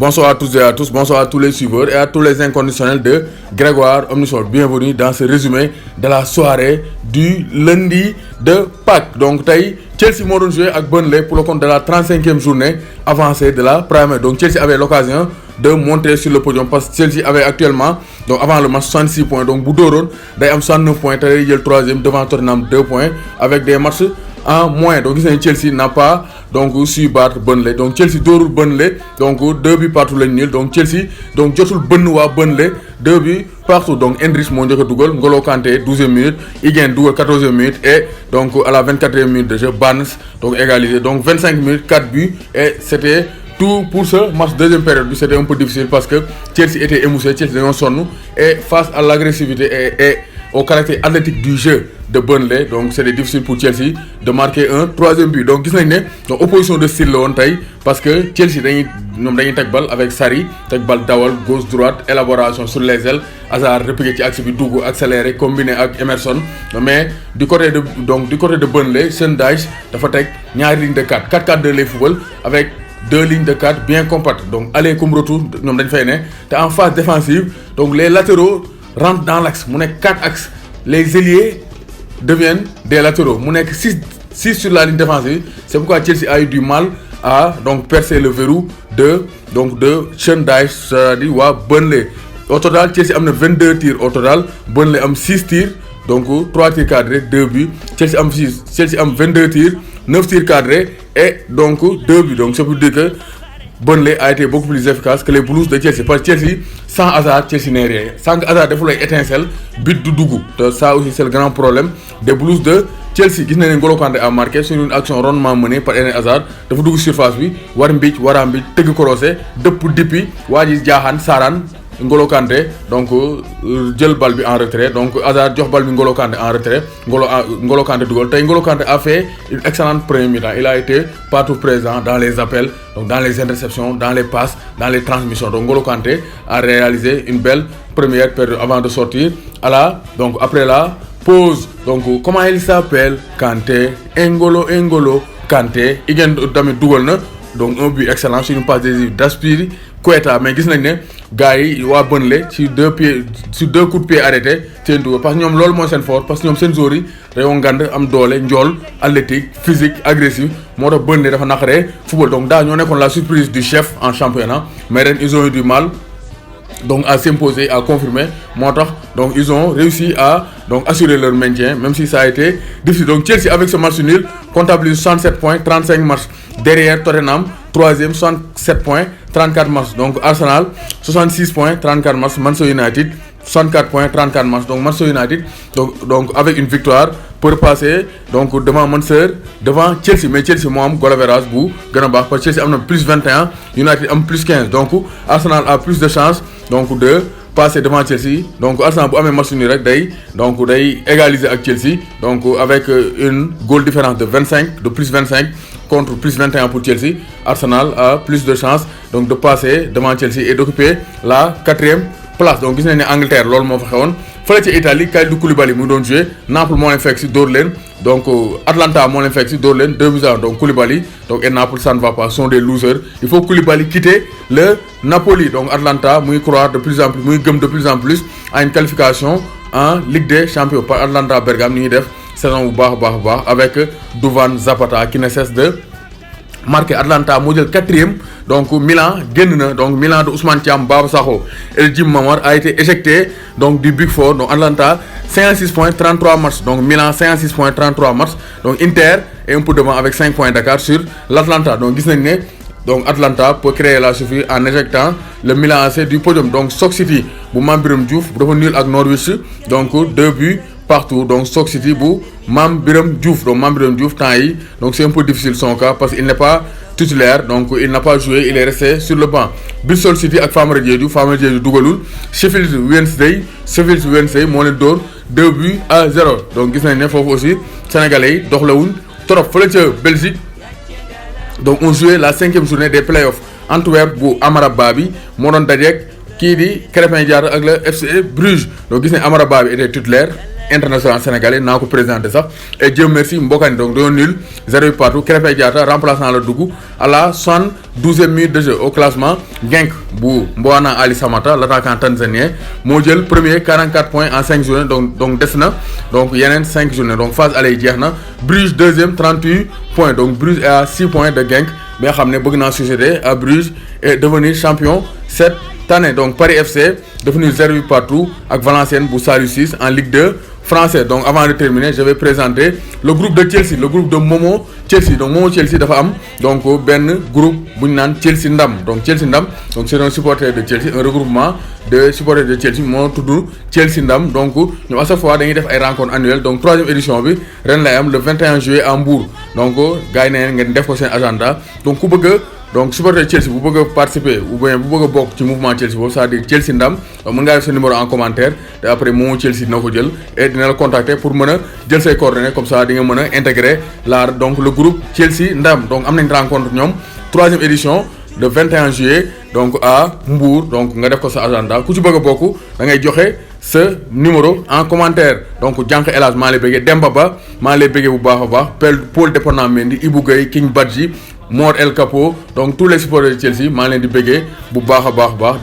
Bonsoir à tous et à tous, bonsoir à tous les suiveurs et à tous les inconditionnels de Grégoire Omnisol. Bienvenue dans ce résumé de la soirée du lundi de Pâques. Donc Chelsea moo doon joué ak Burnley pour le compte de la 35e journée avancée de la Premier. Donc Chelsea avait l'occasion de monter sur le podium parce que Chelsea avait actuellement, donc avant le match, 66 points. Donc bu dooroon day am 69 points te day jël troisième devant Tottenham 2 points avec des matchs en moins. Donc gis nañ Chelsea n'a pas su battre Burnley. Donc Chelsea doorul Burnley, donc 2 buts partout lañ nul. Donc Chelsea donc jotul bënn waa Burnley 2 buts partout. Donc Hendricks moo njëkk a dugal, N'Golo Kanté 12e minute, Higuain dugal 14e minute et donc à la 24e minute de jeu Barnes donc égalisé. Donc 25 minutes, 4 buts et c'était tout pour ce match. Deuxième période bi c'était un peu difficile parce que Chelsea était émoussé, Chelsea dañoo sonn et face à l'agressivité et au caractère athlétique du jeu de Burnley, donc c'était difficile pour Chelsea de marquer un troisième but. Donc gis nañ ne donc opposition de style la woon tey parce que Chelsea dañuy teg bal avec Sarri, teg bal dawal gauche droite, élaboration sur les ailes, Hazard répliqué ci axe bi dugg accéléré combiné ak Emerson. Mais du côté de Burnley, Sean Dyche dafa teg ñaari ligne de 4-4-2 les football avec 2 lignes de 4 bien compactes, donc aller comme retour ñoom dañ fay ne te en phase défensive donc les latéraux rentrent dans l'axe mu nekk 4 axes, les ailiers deviennent des latéraux mu nekk 6 sur la ligne défensive. C'est pourquoi Chelsea a eu du mal à donc percer le verrou de Sean Dyche, c'est-à-dire waa Burnley. Au total Chelsea am na 22 tirs au total, Burnley am 6 tirs, donc 3 tirs cadrés 2 buts. Chelsea am 22 tirs, 9 tirs cadrés et donc 2 buts. Donc ça veut dire que Burnley a été beaucoup plus efficace que les Blues de Chelsea. Parce que Chelsea, sans Hazard, Chelsea n'est rien. Sans Hazard, il faut les étincelles, but du Dougou. Ça aussi, c'est le grand problème des Blues de Chelsea. Gis nañ ne N'Golo Kanté a marqué sur une action rondement menée par Eden Hazard. Dafa dugg surface bi, war a mbic, tëgg croisé, dëpp dippi, waa ji jaaxaan saaraan N'Golo Kanté donc jël bal bi en retrait. Donc Hazard jox bal bi N'Golo Kanté en retrait, N'Golo Kanté dugal. Tey N'Golo Kanté a fait une excellente première mi-temps. Il a été partout présent dans les appels, donc dans les interceptions, dans les passes, dans les transmissions. Donc N'Golo Kanté a réalisé une belle première période avant de sortir donc après la pause. Donc comment il s'appelle? Kanté, N'Golo Kanté. Higuain tamit dugal na donc un but excellent sur une passe décisive d'Aspiri Koeta. Mais gis nañ ne gars yi waa Burnley sur 2 coups de pied arrêtés seen dugal parce que ñoom loolu mooy seen fort, parce que ñoom seen joueurs yi dañoo ngand am doole njool athlétique physique agressif moo tax Burnley dafa naqaree football. Donc daa ñoo nekkoon la surprise du chef en championnat, mais ren ils ont eu du mal donc à s'imposer, à confirmer moo tax donc ils ont réussi à donc assurer leur maintien même si ça a été difficile. Donc Chelsea avec ce match nul comptabilise 67 points, 35 matchs derrière Tottenham 3e, 67 points, 34 matchs. Donc Arsenal 66 points, 34 matchs. Manchester United 64 points, 34 matchs. Donc Manchester United donc avec une victoire pour passer donc devant Manchester, devant Chelsea. Mais Chelsea moo am goal average bu gën a baax parce que Chelsea am na plus 21, United am plus 15. Donc Arsenal a plus de chance donc de passer devant Chelsea. Donc Arsenal bu amee match nul rek day égaliser ak Chelsea donc avec une goal différence de plus 25 contre plus 21 pour Chelsea. Arsenal a plus de chance donc de passer devant Chelsea et d'occuper la 4e place. Donc gis nañ ne Angleterre loolu moo fa xewoon fële ci Italie. Kalidou Koulibaly mu doon joué, Naples moo leen fekk si dóor leen, donc Atlanta moo leen fekk si dóor leen 2-0. Donc Koulibaly donc et Naples ça ne va pas, sont des losers. Il faut Koulibaly quitter le Napoli. Donc Atlanta muy croire de plus en plus, muy gëm de plus en plus à une qualification en Ligue des Champions par Atlanta Bergame. Ni ñuy def saison bu baax avec Duvan Zapata qui ne cesse de marqué. Atlanta moo jël 4e, donc Milan génn na, donc Milan de Ousmane Thiam, Baba Sakho et Jim Mamar a été éjecté donc du Big Four. Donc Atlanta 56 points, 33 matchs. Donc Milan 56 points, 33 matchs. Donc Inter est un peu devant avec 5 points d'écart sur l'Atlanta. Donc gis nañ ne donc Atlanta peut créer la surprise en éjectant le Milan AC du podium. Donc Stoke City bu Mame Biram Diouf dafa nul ak Norwich, donc 2 buts partout. Donc Stoke City bu Mame Biram Diouf. Donc Mame Biram Diouf temps yi donc c'est un peu difficile son cas parce qu'il n'est pas titulaire, donc il n'a pas joué, il est resté sur le banc. Bristol City ak Famara Diédhiou dugalul. Sheffield Wednesday moo leen dóor 2-0. Donc gis nañ ne foofu aussi sénégalais yi doxlawuñ trop. Fële ca Belgique donc on jouait la 5e journée des playoffs. Antwerp bu Amrabat bi moo doon dajeek kii di Krépin Diatta ak le FC Bruges. Donc gis nañ Amrabat bi était titulaire international sénégalais naa ko présenté sax et Dieu merci Mbokani donc dañoo nul 0 partout Krépin Diatta remplaçant la dugg à la 72e minute de jeu au classement Genk bu Mbwana Ali Samata l'attaquant tanzanien moo jël premier 44 points en 5 journées donc des na donc yeneen 5 journées donc phase aller jeex na Bruges deuxième 38 points donc Bruges est à 6 points de Genk bi nga xam ne bëgg naa succéder à Bruges et devenir champion cette année donc Paris FC devenu 0 partout ak Valenciennes bu Saliou Ciss en Ligue 2 français. Donc avant de terminer, je vais présenter le groupe de Chelsea, le groupe de Momo Chelsea. Donc Momo Chelsea dafa am donc benn groupe bu ñu naan Chelsea Ndam. Donc Chelsea Ndam donc c'est un supporter de Chelsea, un regroupement de supporters de Chelsea moo tudd Chelsea Ndam. Donc ñoom à chaque fois dañuy def ay rencontres annuelles. Donc troisième édition bi ren lay am le 21 juillet à Mbour. Donc gars yi ne ngeen def ko seen agenda. Donc ku bëgg donc supporter Chelsea bu bëgg a participer ou bien bu bëgg a bokk ci mouvement Chelsea boobu c'est-à-dire Chelsea Ndam mën ngaa def sa numéro en commentaire te après Momo Chelsea dina ko jël et dina la contacter pour mën a jël say coordonnées comme ça di nga mën a intégrer donc le groupe Chelsea Ndam. Donc am nañ rencontre ñoom troisième édition le 21 juillet donc à Mbour. Donc nga def ko sa agenda ku ci bëgg a bokk da ngay joxe sa numéro en commentaire. Donc Jànq El Hadj maa lay bëggee Demba Ba maa lay bëggee bu baax a baax Paul Dépendant Mendy Ibou Gueye King Badji Mor El Capo donc tous les supporters de Chelsea maa leen di bëggee bu baax a baax.